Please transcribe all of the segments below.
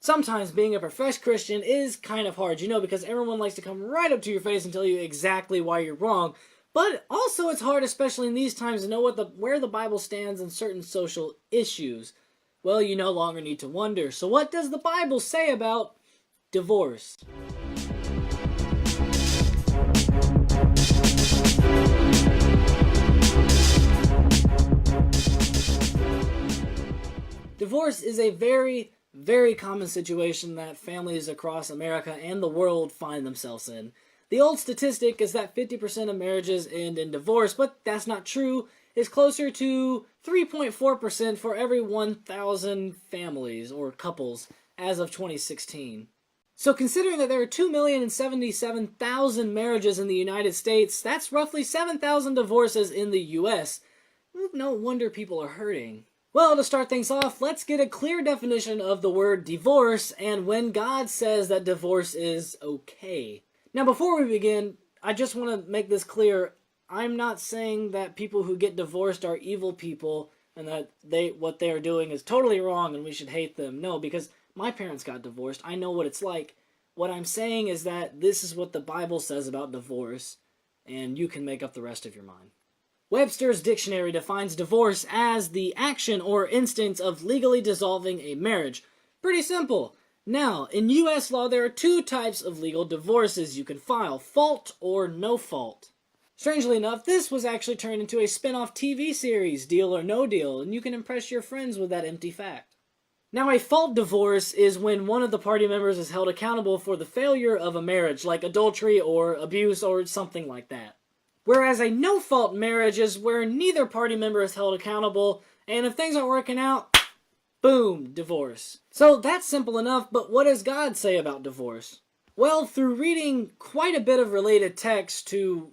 Sometimes being a professed Christian is kind of hard, because everyone likes to come right up to your face and tell you exactly why you're wrong. But also it's hard, especially in these times, to know where the Bible stands in certain social issues. Well, you no longer need to wonder. So what does the Bible say about divorce? Divorce is a very, very common situation that families across America and the world find themselves in. The old statistic is that 50% of marriages end in divorce, but that's not true. It's closer to 3.4% for every 1,000 families or couples as of 2016. So considering that there are 2,077,000 marriages in the United States, that's roughly 7,000 divorces in the US. No wonder people are hurting. Well, to start things off, let's get a clear definition of the word divorce and when God says that divorce is okay. Now, before we begin, I just want to make this clear. I'm not saying that people who get divorced are evil people and that what they are doing is totally wrong and we should hate them. No, because my parents got divorced. I know what it's like. What I'm saying is that this is what the Bible says about divorce, and you can make up the rest of your mind. Webster's dictionary defines divorce as the action or instance of legally dissolving a marriage. Pretty simple. Now, in U.S. law, there are two types of legal divorces you can file, fault or no fault. Strangely enough, this was actually turned into a spin-off TV series, Deal or No Deal, and you can impress your friends with that empty fact. Now, a fault divorce is when one of the party members is held accountable for the failure of a marriage, like adultery or abuse or something like that. Whereas a no-fault marriage is where neither party member is held accountable, and if things aren't working out, boom, divorce. So that's simple enough, but what does God say about divorce? Well, through reading quite a bit of related text to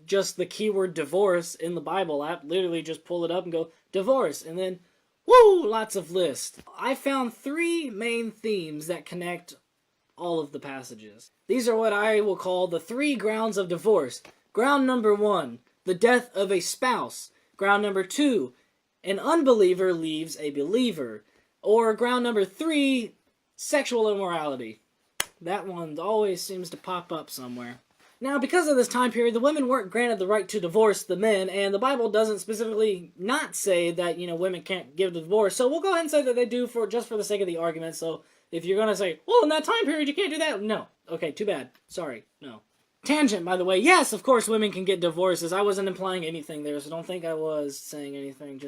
just the keyword divorce in the Bible, I literally just pull it up and go, divorce, and then, woo, lots of lists. I found three main themes that connect all of the passages. These are what I will call the three grounds of divorce. Ground number 1, the death of a spouse. Ground number 2, an unbeliever leaves a believer. Or ground number 3, sexual immorality. That one always seems to pop up somewhere. Now, because of this time period, the women weren't granted the right to divorce the men, and the Bible doesn't specifically not say that, women can't give the divorce. So we'll go ahead and say that they do just for the sake of the argument. So if you're going to say, well, in that time period, you can't do that. No. Okay, too bad. Sorry. No. Tangent, by the way. Yes, of course, women can get divorces. I wasn't implying anything there, so don't think I was saying anything.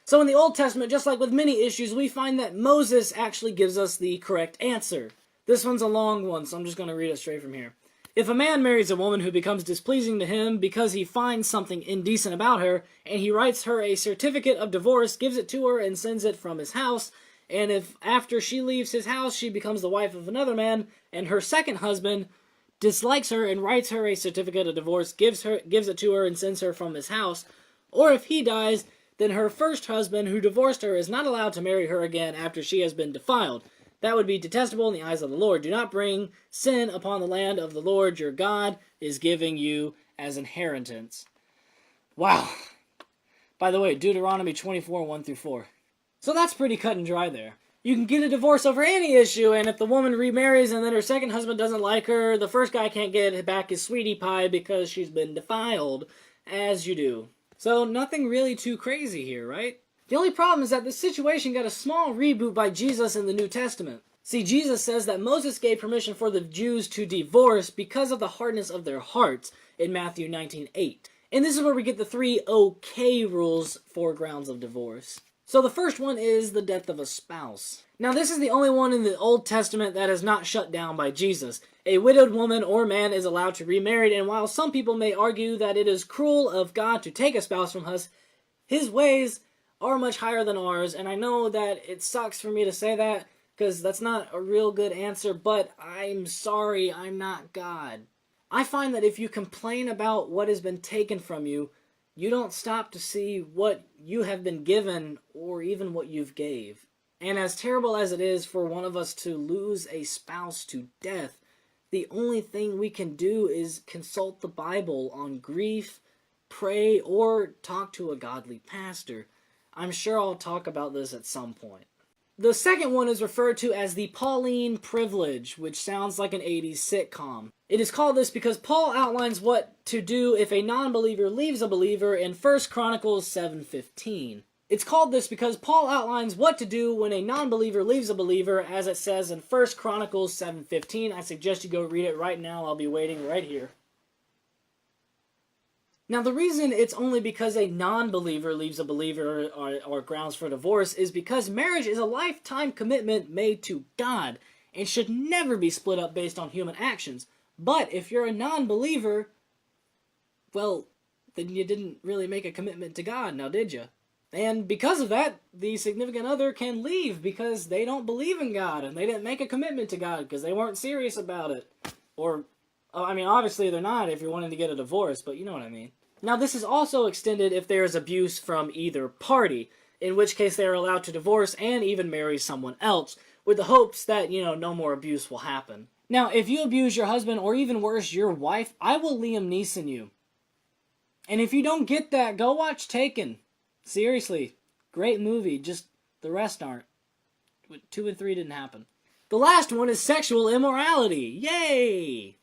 So in the Old Testament, just like with many issues, we find that Moses actually gives us the correct answer. This one's a long one, so I'm just going to read it straight from here. If a man marries a woman who becomes displeasing to him because he finds something indecent about her, and he writes her a certificate of divorce, gives it to her, and sends it from his house, and if after she leaves his house she becomes the wife of another man, and her second husband dislikes her and writes her a certificate of divorce, gives it to her and sends her from his house, or if he dies, then her first husband who divorced her is not allowed to marry her again after she has been defiled. That would be detestable in the eyes of the Lord. Do not bring sin upon the land of the Lord your God is giving you as inheritance. Wow. By the way, Deuteronomy 24, 1-4. So that's pretty cut and dry there. You can get a divorce over any issue, and if the woman remarries and then her second husband doesn't like her, the first guy can't get back his sweetie pie because she's been defiled, as you do. So nothing really too crazy here, right? The only problem is that this situation got a small reboot by Jesus in the New Testament. See, Jesus says that Moses gave permission for the Jews to divorce because of the hardness of their hearts in Matthew 19:8. And this is where we get the 3 okay rules for grounds of divorce. So the first one is the death of a spouse. Now this is the only one in the Old Testament that is not shut down by Jesus. A widowed woman or man is allowed to remarry, and while some people may argue that it is cruel of God to take a spouse from us, his ways are much higher than ours, and I know that it sucks for me to say that, because that's not a real good answer, but I'm sorry, I'm not God. I find that if you complain about what has been taken from you, you don't stop to see what you have been given or even what you've gave. And as terrible as it is for one of us to lose a spouse to death, the only thing we can do is consult the Bible on grief, pray, or talk to a godly pastor. I'm sure I'll talk about this at some point. The second one is referred to as the Pauline Privilege, which sounds like an 80s sitcom. It is called this because Paul outlines what to do if a non-believer leaves a believer in 1 Chronicles 7:15. It's called this because Paul outlines what to do when a non-believer leaves a believer, as it says in 1 Chronicles 7:15. I suggest you go read it right now. I'll be waiting right here. Now, the reason it's only because a non-believer leaves a believer or grounds for divorce is because marriage is a lifetime commitment made to God and should never be split up based on human actions. But if you're a non-believer, well, then you didn't really make a commitment to God, now did you? And because of that, the significant other can leave because they don't believe in God and they didn't make a commitment to God because they weren't serious about it. Or, I mean, obviously they're not if you're wanting to get a divorce, but you know what I mean. Now, this is also extended if there is abuse from either party, in which case they are allowed to divorce and even marry someone else, with the hopes that, no more abuse will happen. Now, if you abuse your husband, or even worse, your wife, I will Liam Neeson you. And if you don't get that, go watch Taken. Seriously, great movie, just the rest aren't. 2 and 3 didn't happen. The last one is sexual immorality. Yay!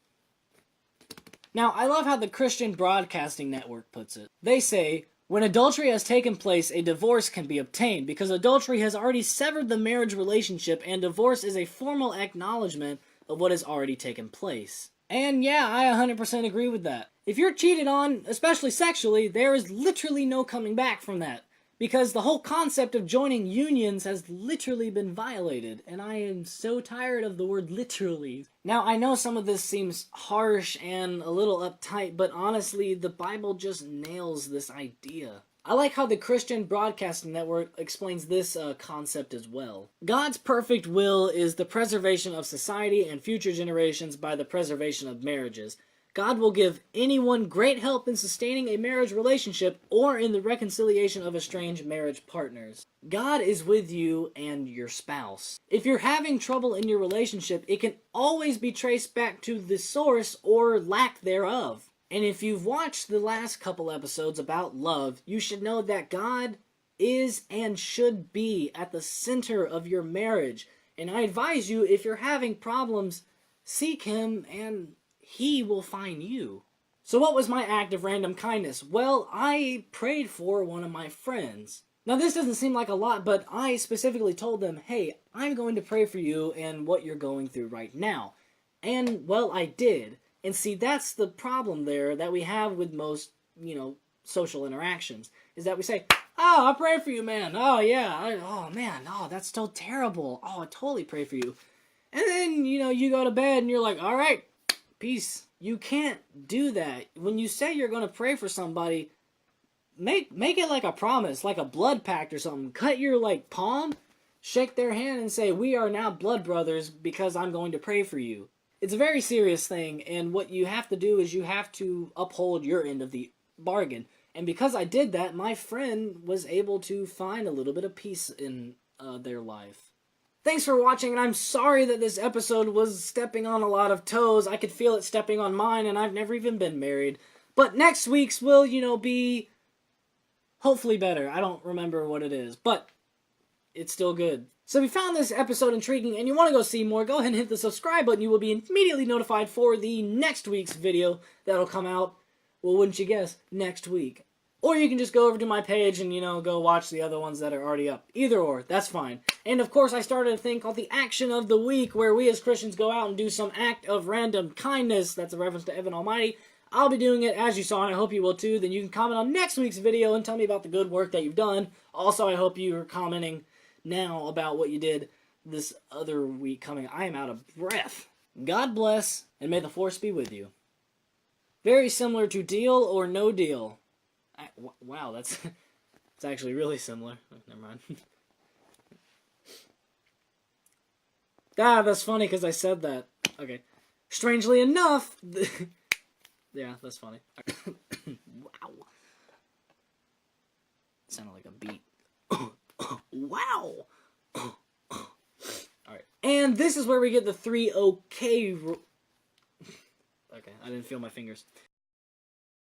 Now, I love how the Christian Broadcasting Network puts it. They say, when adultery has taken place, a divorce can be obtained because adultery has already severed the marriage relationship and divorce is a formal acknowledgement of what has already taken place. And yeah, I 100% agree with that. If you're cheated on, especially sexually, there is literally no coming back from that. Because the whole concept of joining unions has literally been violated, and I am so tired of the word literally. Now, I know some of this seems harsh and a little uptight, but honestly, the Bible just nails this idea. I like how the Christian Broadcasting Network explains this concept as well. God's perfect will is the preservation of society and future generations by the preservation of marriages. God will give anyone great help in sustaining a marriage relationship or in the reconciliation of estranged marriage partners. God is with you and your spouse. If you're having trouble in your relationship, it can always be traced back to the source or lack thereof. And if you've watched the last couple episodes about love, you should know that God is and should be at the center of your marriage. And I advise you, if you're having problems, seek Him and He will find you. So what was my act of random kindness? Well, I prayed for one of my friends. Now this doesn't seem like a lot, but I specifically told them, hey, I'm going to pray for you and what you're going through right now. And, well, I did. And see, that's the problem there that we have with most, social interactions. Is that we say, oh, I pray for you, man. Oh, yeah. Oh, man. Oh, that's so terrible. Oh, I totally pray for you. And then, you go to bed and you're like, all right, peace. You can't do that. When you say you're going to pray for somebody, make it like a promise, like a blood pact or something. Cut your, palm, shake their hand and say, we are now blood brothers because I'm going to pray for you. It's a very serious thing, and what you have to do is you have to uphold your end of the bargain. And because I did that, my friend was able to find a little bit of peace in their life. Thanks for watching, and I'm sorry that this episode was stepping on a lot of toes. I could feel it stepping on mine, and I've never even been married. But next week's will, be hopefully better. I don't remember what it is, but it's still good. So if you found this episode intriguing and you want to go see more, go ahead and hit the subscribe button. You will be immediately notified for the next week's video that'll come out, well, wouldn't you guess, next week. Or you can just go over to my page and, go watch the other ones that are already up. Either or, that's fine. And of course, I started a thing called the Action of the Week, where we as Christians go out and do some act of random kindness. That's a reference to Evan Almighty. I'll be doing it as you saw, and I hope you will too. Then you can comment on next week's video and tell me about the good work that you've done. Also, I hope you are commenting now about what you did this other week coming. I am out of breath. God bless, and may the force be with you. Very similar to Deal or No Deal. Wow, that's it's actually really similar. Oh, never mind. That's funny because I said that. Okay. Strangely enough, yeah, that's funny. Wow. It sounded like a beat. Wow. Alright. And this is where we get the 3 OK. Okay, I didn't feel my fingers.